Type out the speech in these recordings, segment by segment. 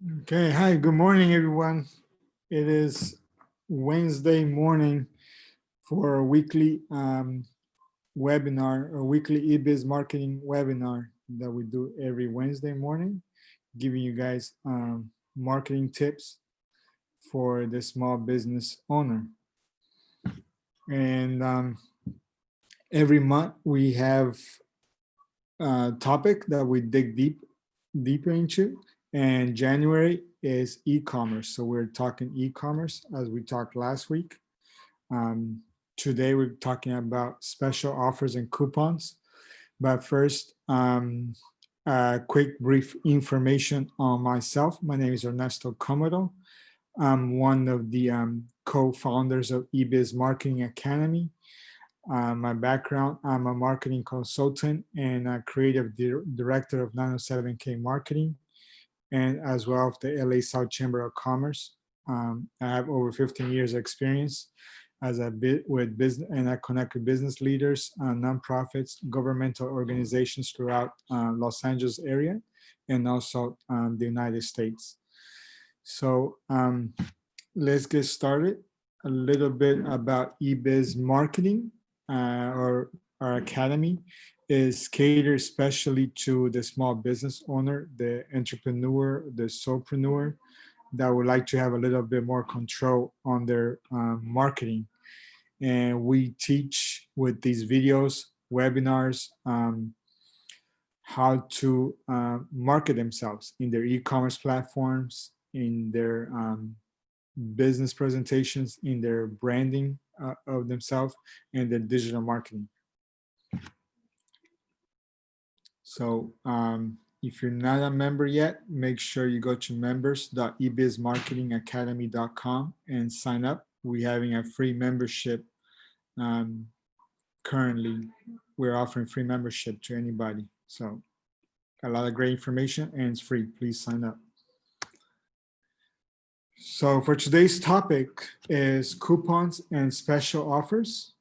Okay, hi, good morning, everyone. It is Wednesday morning for a weekly webinar, a weekly eBiz marketing webinar that we do every Wednesday morning, giving you guys marketing tips for the small business owner. And every month we have a topic that we dig deeper into. And January is e-commerce. So we're talking e-commerce as we talked last week. Um, Today we're talking about special offers and coupons. But first, a quick brief information on myself. My name is Ernesto Comodo. I'm one of the co-founders of eBiz Marketing Academy. My background, I'm a marketing consultant and a creative director of 907K Marketing, and as well of the LA South Chamber of Commerce. I have over 15 years experience as a bit with business, and I connect with business leaders, nonprofits, governmental organizations throughout Los Angeles area, and also the United States. So let's get started. A little bit about eBiz marketing, or our academy is catered especially to the small business owner, the entrepreneur, the solopreneur that would like to have a little bit more control on their marketing. And we teach with these videos, webinars, how to market themselves in their e-commerce platforms, in their business presentations, in their branding of themselves, and their digital marketing. So if you're not a member yet, make sure you go to members.ebizmarketingacademy.com and sign up. We're having a free membership. Currently, we're offering free membership to anybody. So a lot of great information, and it's free. Please sign up. So for today's topic is coupons and special offers.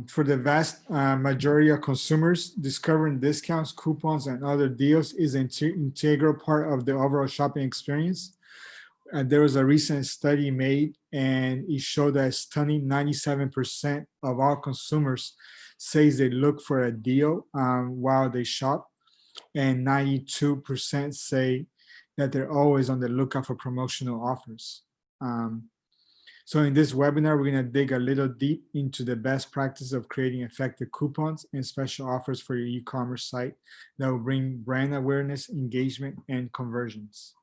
For the vast majority of consumers, discovering discounts, coupons, and other deals is an integral part of the overall shopping experience. There was a recent study made, and it showed that a stunning 97% of all consumers says they look for a deal while they shop, and 92% say that they're always on the lookout for promotional offers. So in this webinar, we're going to dig a little deep into the best practice of creating effective coupons and special offers for your e-commerce site that will bring brand awareness, engagement, and conversions.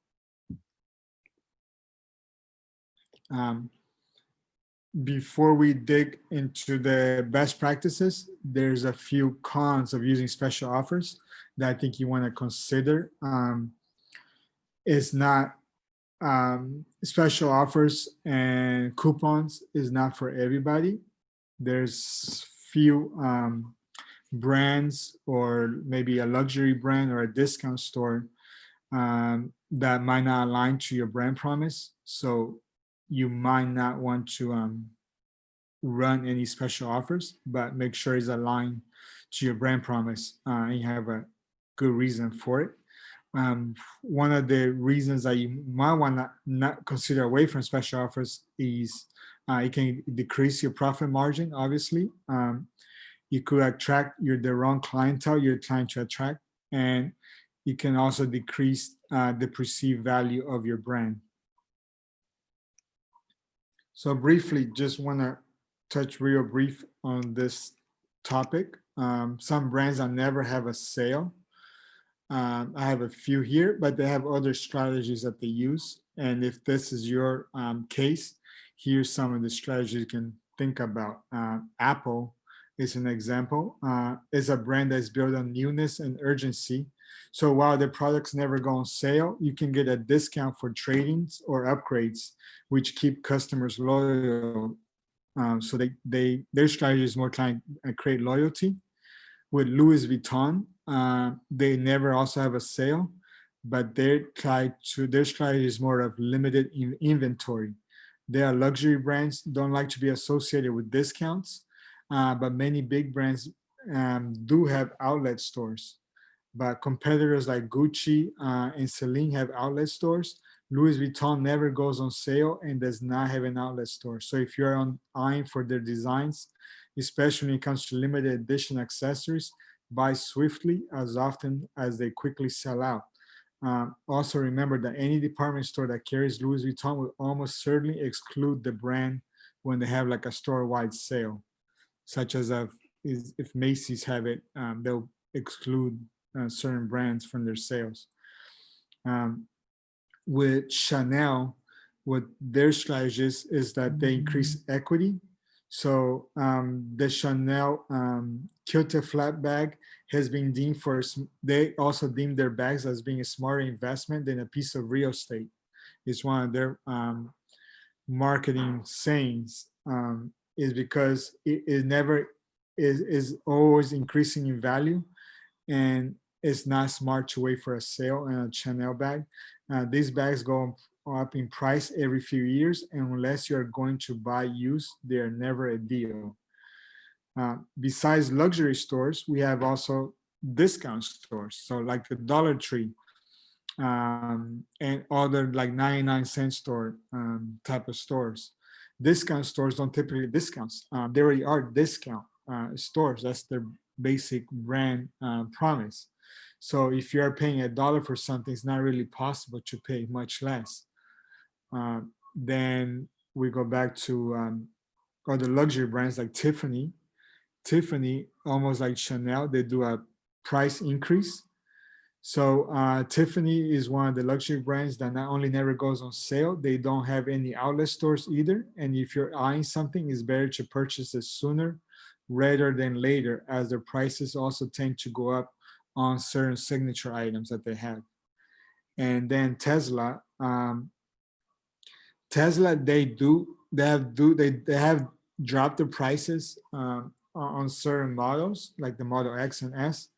Before we dig into the best practices, there's a few cons of using special offers that I think you want to consider. It's not special offers and coupons is not for everybody. There's few brands, or maybe a luxury brand or a discount store that might not align to your brand promise. So you might not want to run any special offers, but make sure it's aligned to your brand promise and you have a good reason for it. One of the reasons that you might want to not consider away from special offers is it can decrease your profit margin, obviously. You could attract the wrong clientele you're trying to attract, and you can also decrease the perceived value of your brand. So briefly, just want to touch real brief on this topic. Some brands that never have a sale. I have a few here, but they have other strategies that they use. And if this is your case, here's some of the strategies you can think about. Apple is an example. It's a brand that's built on newness and urgency. So while their products never go on sale, you can get a discount for trade-ins or upgrades, which keep customers loyal. So their strategy is more trying to create loyalty. With Louis Vuitton, they never also have a sale, but their strategy is more of limited inventory. They are luxury brands, don't like to be associated with discounts, but many big brands do have outlet stores. but competitors like Gucci and Celine have outlet stores. Louis Vuitton never goes on sale and does not have an outlet store. So if you're eyeing for their designs, especially when it comes to limited edition accessories, buy swiftly as often as they quickly sell out. Also remember that any department store that carries Louis Vuitton will almost certainly exclude the brand when they have like a store-wide sale, such as if Macy's have it, they'll exclude certain brands from their sales. Um, with Chanel, what their strategy is that they increase equity. So the Chanel Kyoto flat bag has been deemed they also deem their bags as being a smarter investment than a piece of real estate. It's one of their marketing sayings, is because it never is always increasing in value, and it's not smart to wait for a sale on a Chanel bag. These bags go up in price every few years, and unless you're going to buy used, they're never a deal. Besides luxury stores, we have also discount stores. So like the Dollar Tree, and other like 99-cent store type of stores. Discount stores don't typically discounts. They already are discount stores. That's their basic brand promise. So if you are paying $1 for something, it's not really possible to pay much less. Then we go back to other luxury brands like Tiffany. Tiffany, almost like Chanel, they do a price increase. So Tiffany is one of the luxury brands that not only never goes on sale, they don't have any outlet stores either. And if you're eyeing something, it's better to purchase it sooner rather than later, as their prices also tend to go up on certain signature items that they have. And then Tesla, they have dropped the prices on certain models like the Model X and S,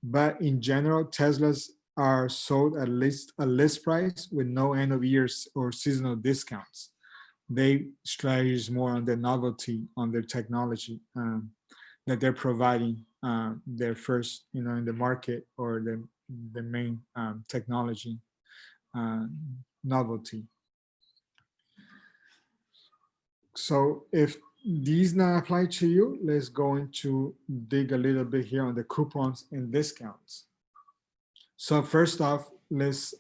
but in general, Teslas are sold at least a list price with no end of years or seasonal discounts. They strategize more on the novelty on their technology that they're providing their first, in the market, or the main technology uh, novelty. So if these not apply to you, let's go into dig a little bit here on the coupons and discounts. So first off, let's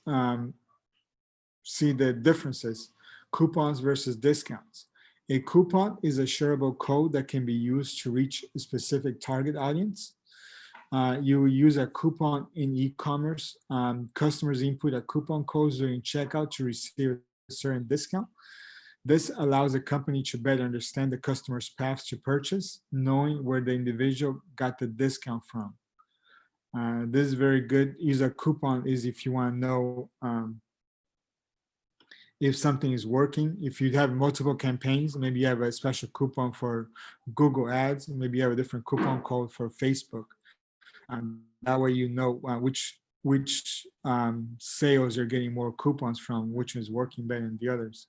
see the differences: coupons versus discounts. A coupon is a shareable code that can be used to reach a specific target audience. You will use a coupon in e-commerce. Customers input a coupon code during checkout to receive a certain discount. This allows the company to better understand the customer's paths to purchase, knowing where the individual got the discount from. This is very good. Use a coupon is if you want to know if something is working. If you have multiple campaigns, maybe you have a special coupon for Google Ads, maybe you have a different coupon code for Facebook. That way you know which sales you're getting more coupons from, which is working better than the others.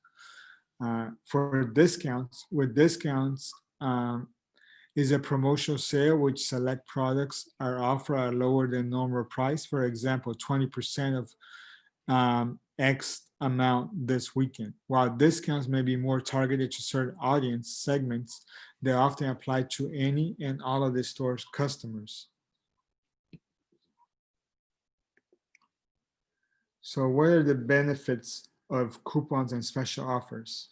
For discounts, with discounts, is a promotional sale which select products are offered at a lower than normal price. For example, 20% of X amount this weekend. While discounts may be more targeted to certain audience segments, they often apply to any and all of the store's customers. So what are the benefits of coupons and special offers?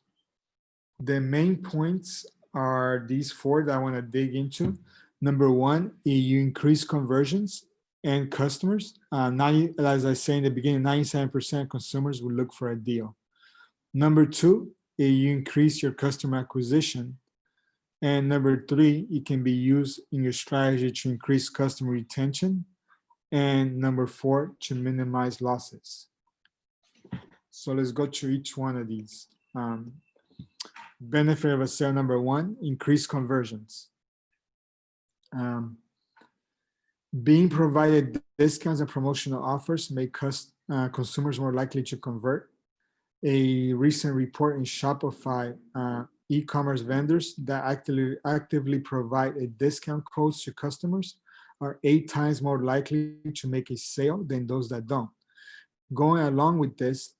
The main points are these four that I want to dig into. Number one, you increase conversions and customers. As I say in the beginning, 97% of consumers will look for a deal. Number two, you increase your customer acquisition. And number three, it can be used in your strategy to increase customer retention. And number four, to minimize losses. So let's go to each one of these. Benefit of a sale number one, increase conversions. Being provided discounts and promotional offers make consumers more likely to convert. A recent report in Shopify, e-commerce vendors that actively provide a discount codes to customers are 8 times more likely to make a sale than those that don't. Going along with this,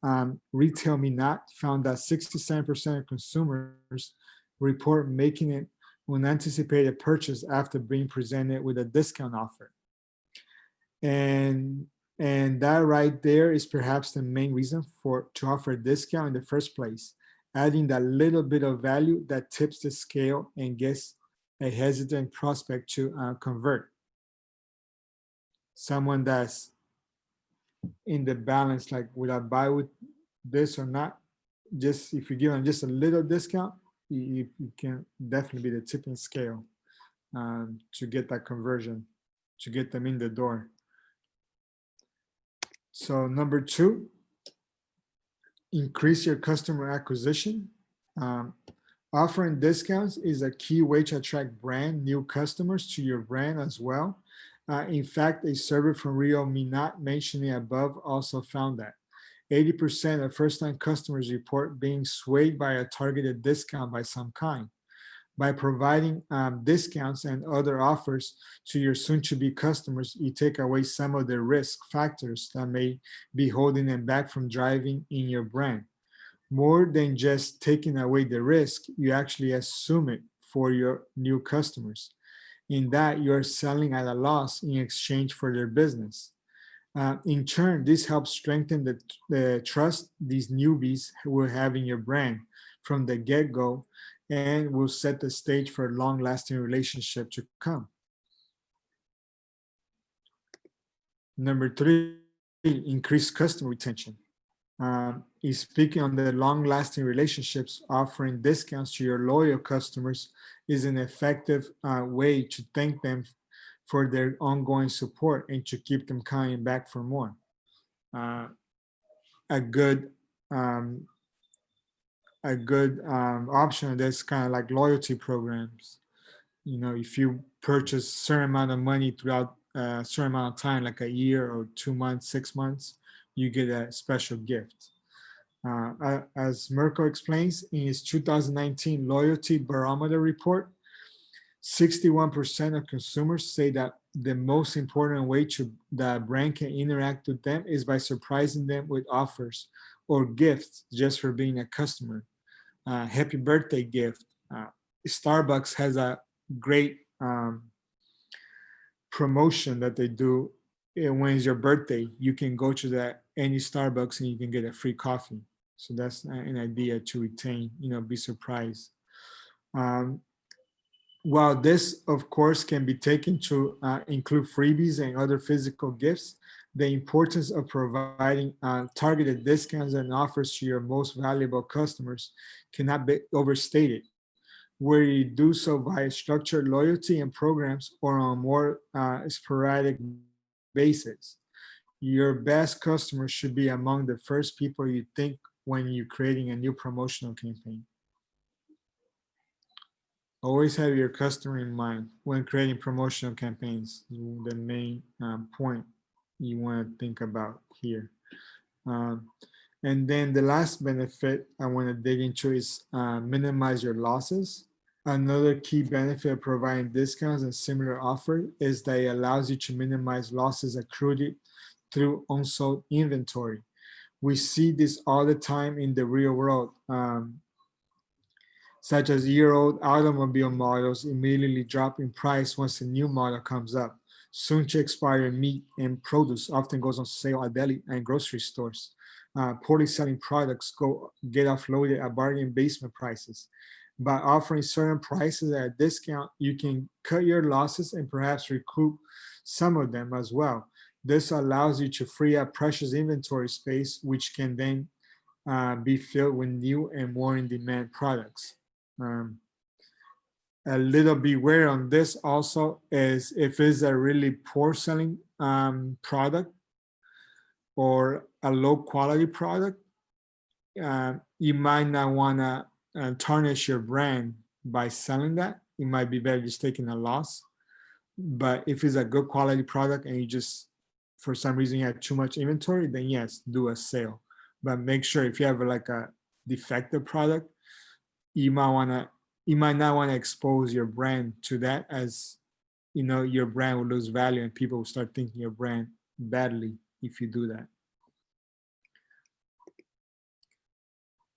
Retail Me Not found that 67% of consumers report making an unanticipated purchase after being presented with a discount offer. And and that right there is perhaps the main reason for to offer a discount in the first place, adding that little bit of value that tips the scale and gets a hesitant prospect to convert. Someone that's in the balance, like would I buy with this or not? Just if you give them just a little discount, you can definitely be the tipping scale to get that conversion, to get them in the door. So number two, increase your customer acquisition. Um, Offering discounts is a key way to attract brand new customers to your brand as well. In fact, a survey from Rio Minot mentioning above also found that 80% of first-time customers report being swayed by a targeted discount by some kind. By providing discounts and other offers to your soon-to-be customers, you take away some of the risk factors that may be holding them back from driving in your brand. More than just taking away the risk, you actually assume it for your new customers. In that, you're selling at a loss in exchange for their business. In turn, this helps strengthen the trust these newbies will have in your brand from the get-go and will set the stage for a long-lasting relationship to come. Number three, increase customer retention. Is speaking on the long-lasting relationships, offering discounts to your loyal customers is an effective way to thank them for their ongoing support and to keep them coming back for more. Uh, a good um, a good option that's kind of like loyalty programs. You know, if you purchase a certain amount of money throughout a certain amount of time, like a year or 2 months, 6 months, you get a special gift. As Mirko explains in his 2019 Loyalty Barometer report, 61% of consumers say that the most important way to that a brand can interact with them is by surprising them with offers or gifts just for being a customer. Happy birthday gift. Starbucks has a great promotion that they do. When it's your birthday, you can go to that any Starbucks and you can get a free coffee. So that's an idea to retain, be surprised. Um, while this, of course, can be taken to include freebies and other physical gifts, the importance of providing targeted discounts and offers to your most valuable customers cannot be overstated, where you do so via structured loyalty and programs or on a more sporadic basis. Your best customers should be among the first people you think when you're creating a new promotional campaign. Always have your customer in mind when creating promotional campaigns. The main point you want to think about here. Um, and then the last benefit I want to dig into is minimize your losses. Another key benefit of providing discounts and similar offers is that it allows you to minimize losses accrued through unsold inventory. We see this all the time in the real world, such as year-old automobile models immediately drop in price once a new model comes up. Soon to expire meat and produce often goes on sale at deli and grocery stores. Poorly selling products get offloaded at bargain basement prices. By offering certain prices at a discount, you can cut your losses and perhaps recoup some of them as well. This allows you to free up precious inventory space, which can then be filled with new and more in-demand products. A little beware on this also is if it's a really poor selling product or a low quality product, you might not want to tarnish your brand by selling that. It might be better just taking a loss. But if it's a good quality product and you just, for some reason, you have too much inventory, then yes, do a sale. But make sure if you have like a defective product, you might not want to expose your brand to that, as your brand will lose value and people will start thinking your brand badly if you do that.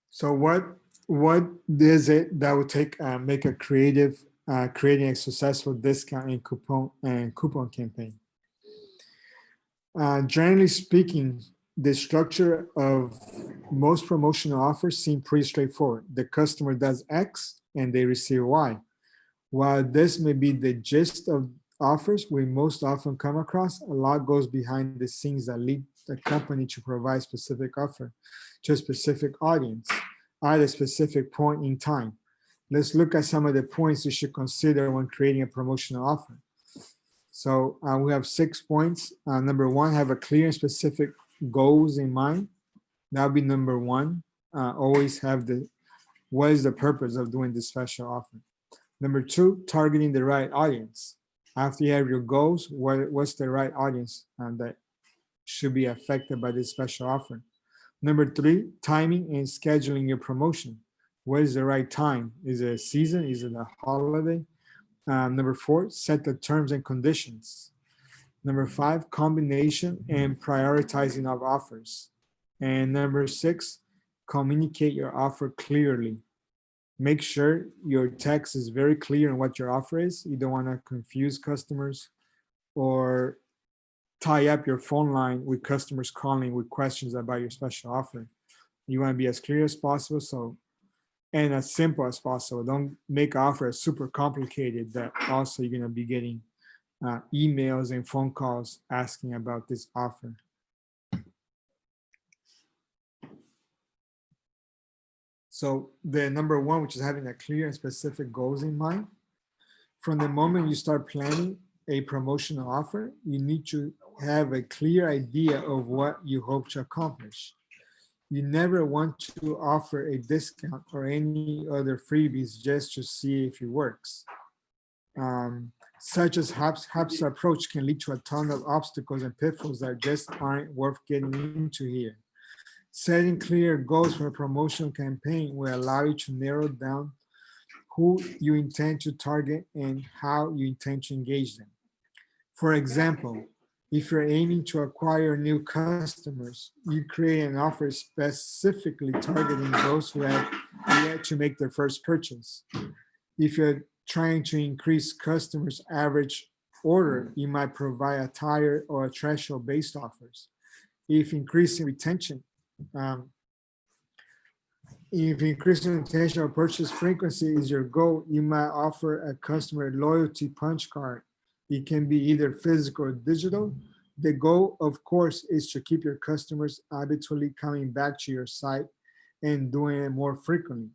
So what is it that would take make a creative creating a successful discount and coupon campaign? Generally speaking, the structure of most promotional offers seem pretty straightforward. The customer does X and they receive Y. While this may be the gist of offers we most often come across, a lot goes behind the scenes that lead the company to provide specific offer to a specific audience at a specific point in time. Let's look at some of the points you should consider when creating a promotional offer. So we have 6 points. Number one, have a clear and specific goals in mind. That would be number one. Always have what is the purpose of doing this special offer? Number two, targeting the right audience. After you have your goals, what's the right audience that should be affected by this special offer? Number three, timing and scheduling your promotion. What is the right time? Is it a season? Is it a holiday? Number four, set the terms and conditions. Number five, combination and prioritizing of offers. And number six, communicate your offer clearly. Make sure your text is very clear on what your offer is. You don't want to confuse customers or tie up your phone line with customers calling with questions about your special offer. You want to be as clear as possible and as simple as possible. Don't make offers super complicated that also you're going to be getting emails and phone calls asking about this offer. So the number one, which is having a clear and specific goals in mind. From the moment you start planning a promotional offer, you need to have a clear idea of what you hope to accomplish. You never want to offer a discount or any other freebies just to see if it works. Such as Hub's approach can lead to a ton of obstacles and pitfalls that just aren't worth getting into here. Setting clear goals for a promotional campaign will allow you to narrow down who you intend to target and how you intend to engage them. For example, if you're aiming to acquire new customers, you create an offer specifically targeting those who have yet to make their first purchase. If you're trying to increase customers' average order, you might provide a tier or a threshold-based offers. If increasing retention or purchase frequency is your goal, you might offer a customer loyalty punch card. It can be either physical or digital. The goal, of course, is to keep your customers habitually coming back to your site and doing it more frequently.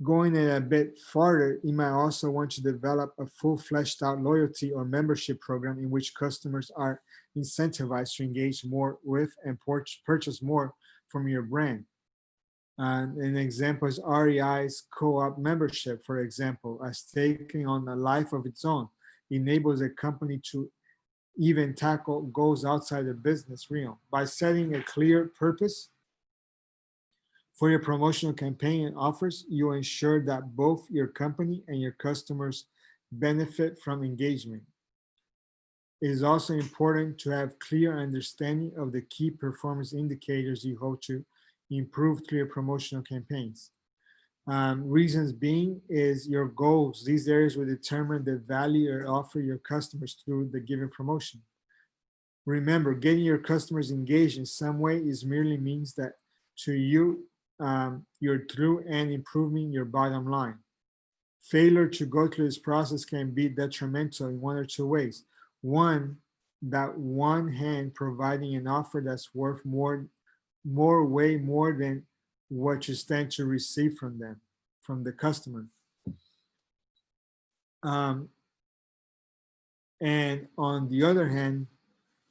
Going a bit farther, you might also want to develop a full fleshed out loyalty or membership program in which customers are incentivized to engage more with and purchase more from your brand. And an example is REI's co-op membership, for example, as taking on a life of its own, enables a company to even tackle goals outside the business realm. By setting a clear purpose for your promotional campaign and offers, you ensure that both your company and your customers benefit from engagement. It is also important to have clear understanding of the key performance indicators you hope to improve through your promotional campaigns. Reasons being is your goals. These areas will determine the value you offer your customers through the given promotion. Remember, getting your customers engaged in some way is merely means that to you, you're through and improving your bottom line. Failure to go through this process can be detrimental in one or two ways. One, that one hand providing an offer that's worth way more than what you stand to receive from them, from the customer. And on the other hand,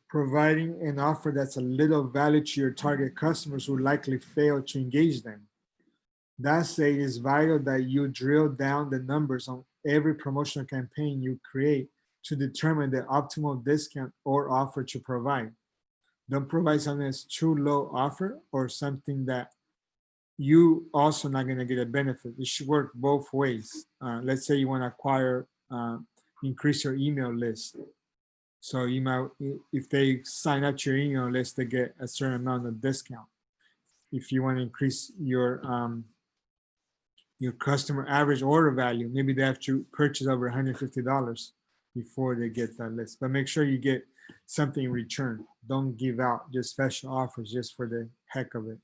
providing an offer that's a little value to your target customers will likely fail to engage them. That said, it is vital that you drill down the numbers on every promotional campaign you create to determine the optimal discount or offer to provide. Don't provide something that's too low offer or something that you also not going to get a benefit. It should work both ways. Let's say you want to acquire increase your email list. So you might, if they sign up to your email list, they get a certain amount of discount. If you want to increase your customer average order value, maybe they have to purchase over $150 before they get that list. But make sure you get something in return. Don't give out just special offers just for the heck of it.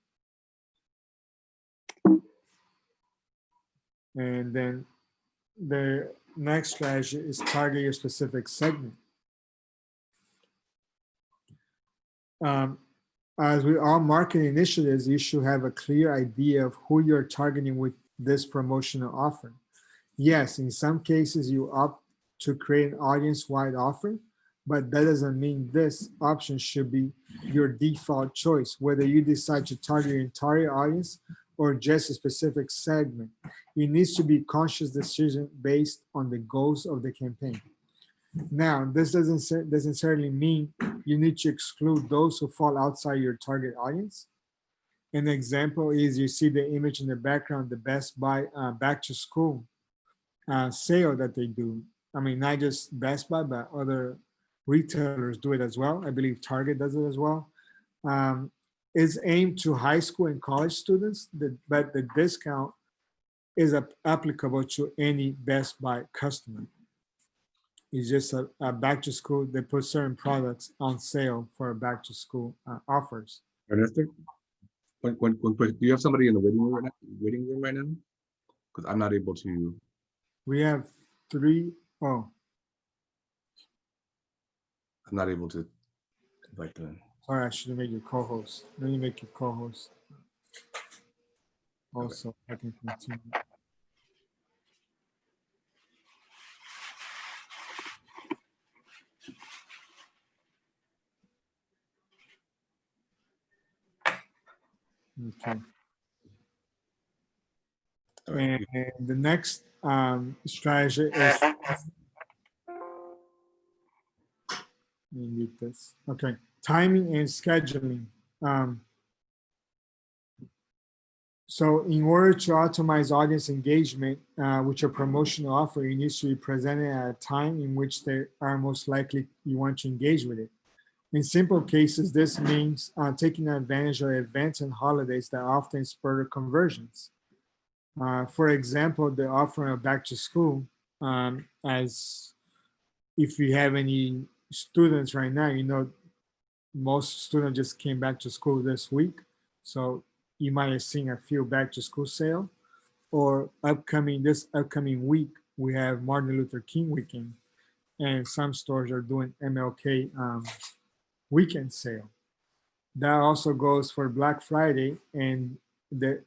And then the next strategy is target your specific segment. As with all marketing initiatives, you should have a clear idea of who you're targeting with this promotional offer. Yes, in some cases you opt to create an audience-wide offer, but that doesn't mean this option should be your default choice, whether you decide to target your entire audience or just a specific segment. It needs to be a conscious decision based on the goals of the campaign. Now, this doesn't necessarily mean you need to exclude those who fall outside your target audience. An example is you see the image in the background, the Best Buy back to school sale that they do. I mean, not just Best Buy, but other retailers do it as well. I believe Target does it as well. It's aimed to high school and college students, but the discount is applicable to any Best Buy customer. It's just a back to school. They put certain products on sale for back to school offers. Ernesto, do you have somebody in the waiting room right now? Because I'm not able to. We have 3. Oh, I'm not able to invite them. sorry, I should have made you co-host. Let me make you co-host. Also, okay. I can continue. Okay. Right. And the next strategy is need this. Okay, timing and scheduling. So in order to optimize audience engagement with your promotional offer, you need to be presented at a time in which they are most likely you want to engage with it. In simple cases, this means taking advantage of events and holidays that often spur conversions. For example, the offering of back to school, as if you have any students right now, you know, most students just came back to school this week. So you might have seen a few back to school sale, or this upcoming week, we have Martin Luther King weekend, and some stores are doing MLK weekend sale. That also goes for Black Friday and the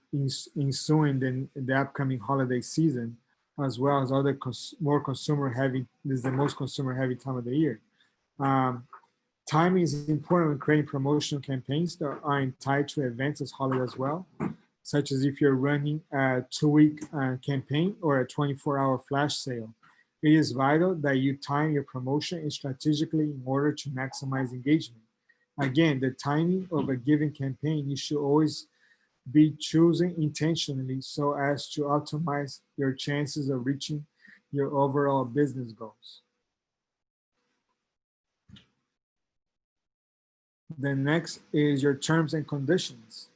ensuing the upcoming holiday season, as well as other more consumer heavy. This is the most consumer heavy time of the year. Timing is important when creating promotional campaigns that are tied to events as holidays as well, such as if you're running a 2-week campaign or a 24-hour flash sale. It is vital that you time your promotion strategically in order to maximize engagement. Again, the timing of a given campaign, you should always be choosing intentionally so as to optimize your chances of reaching your overall business goals. The next is your terms and conditions.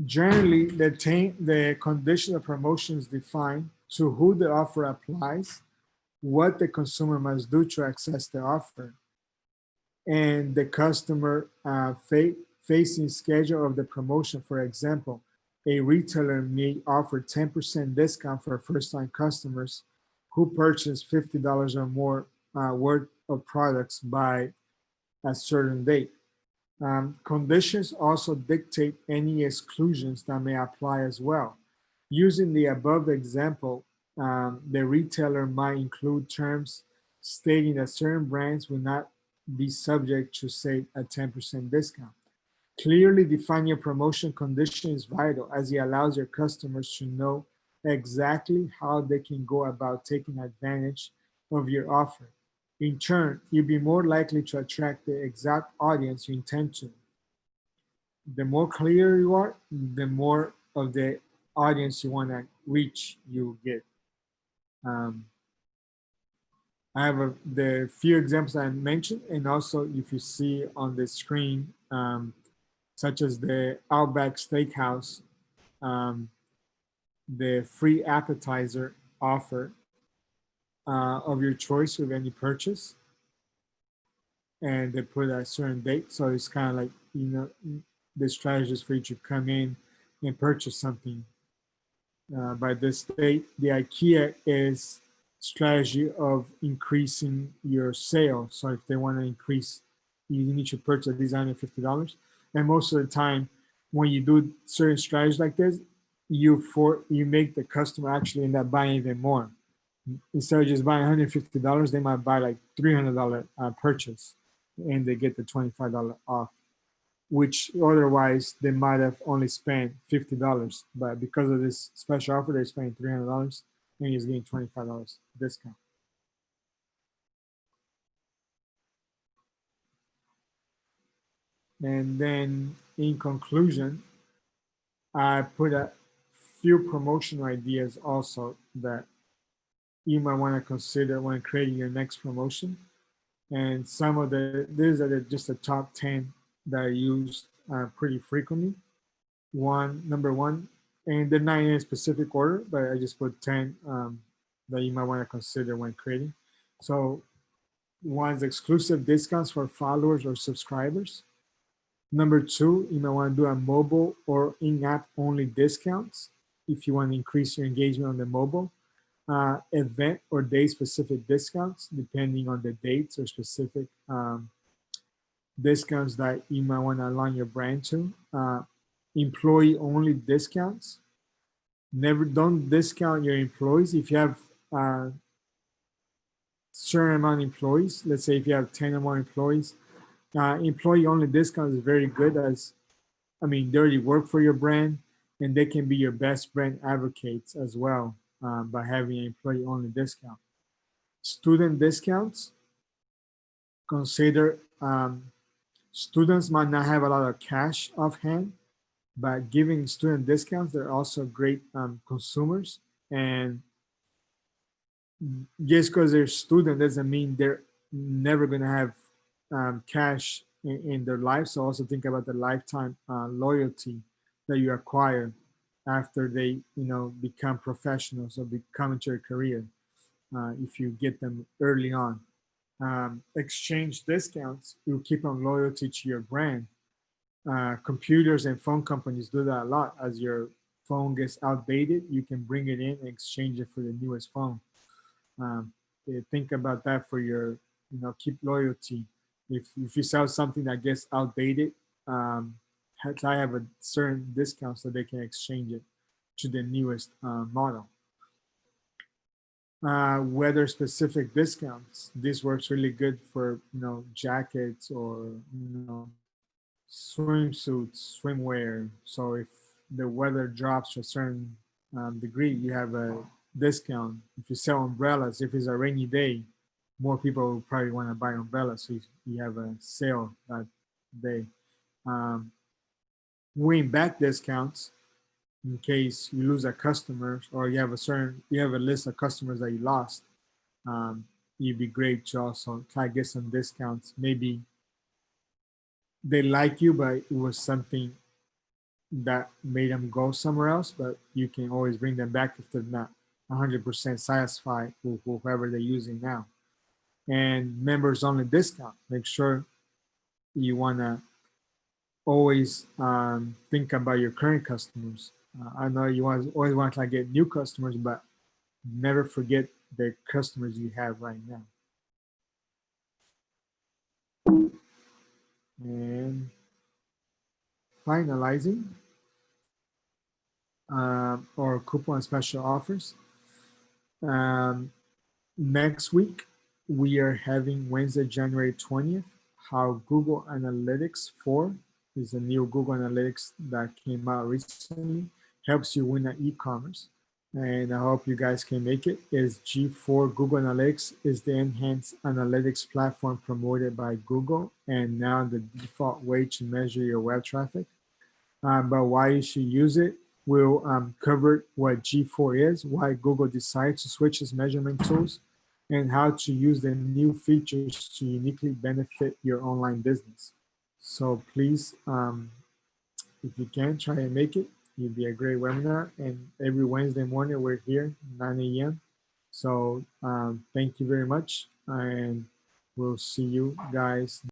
Generally, the condition of promotion is defined to who the offer applies, what the consumer must do to access the offer, and the customer facing schedule of the promotion. For example, a retailer may offer 10% discount for first-time customers who purchase $50 or more worth of products by a certain date. Conditions also dictate any exclusions that may apply as well. Using the above example, the retailer might include terms stating that certain brands will not be subject to, say, a 10% discount. Clearly define your promotion condition is vital, as it allows your customers to know exactly how they can go about taking advantage of your offer. In turn, you'll be more likely to attract the exact audience you intend to. The more clear you are, the more of the audience you want to reach you get. I have the few examples I mentioned, and also if you see on the screen, such as the Outback Steakhouse, um, the free appetizer offer of your choice with any purchase, and they put a certain date. So it's kind of like, the strategy is for you to come in and purchase something by this date. The IKEA is strategy of increasing your sale. So if they want to increase, you need to purchase these $150. And most of the time, when you do certain strategies like this, you make the customer actually end up buying even more. Instead of just buying $150, they might buy like $300 purchase, and they get the $25 off, which otherwise they might have only spent $50. But because of this special offer, they're spending $300 and he's getting $25 discount. And then in conclusion, I put a few promotional ideas also that you might want to consider when creating your next promotion. And some of these are just the top 10 that I use pretty frequently. Number one, and they're not in a specific order, but I just put 10 that you might want to consider when creating. So one's exclusive discounts for followers or subscribers. Number two, you might want to do a mobile or in-app only discounts if you want to increase your engagement on the mobile. Event or day specific discounts, depending on the dates or specific discounts that you might want to align your brand to. Employee only discounts. Never don't discount your employees. If you have a certain amount of employees, let's say if you have 10 or more employees, employee only discount is very good, as I mean, they already work for your brand and they can be your best brand advocates as well by having an employee only discount. Student discounts, consider students might not have a lot of cash offhand, but giving student discounts, they're also great consumers. And just because they're student doesn't mean they're never going to have cash in their life. So also think about the lifetime loyalty that you acquire after they, become professionals or become into a career if you get them early on. Exchange discounts, you keep on loyalty to your brand. Computers and phone companies do that a lot. As your phone gets outdated, you can bring it in and exchange it for the newest phone. Um, think about that for your, keep loyalty. If you sell something that gets outdated, try have a certain discount so they can exchange it to the newest model. Weather specific discounts. This works really good for jackets or swimsuits, swimwear. So if the weather drops to a certain degree, you have a discount. If you sell umbrellas, if it's a rainy day, more people will probably want to buy umbrellas. So you have a sale that day. Um, Win back discounts in case you lose a customer or you have a list of customers that you lost. Um, It'd be great to also try to get some discounts. Maybe they like you, but it was something that made them go somewhere else, but you can always bring them back if they're not 100% satisfied with whoever they're using now. And members only discount. Make sure you want to always think about your current customers. I know you always want to get new customers, but never forget the customers you have right now. And finalizing, or coupon special offers. Um, Next week, we are having Wednesday, January 20th, how Google Analytics 4 is a new Google Analytics that came out recently, helps you win at e-commerce. And I hope you guys can make it. Is G4 Google Analytics is the enhanced analytics platform promoted by Google and now the default way to measure your web traffic. But why you should use it, we'll cover what G4 is, why Google decided to switch its measurement tools, and how to use the new features to uniquely benefit your online business. So please, if you can, try and make it. It'd be a great webinar. And every Wednesday morning, we're here, 9 a.m. So thank you very much. And we'll see you guys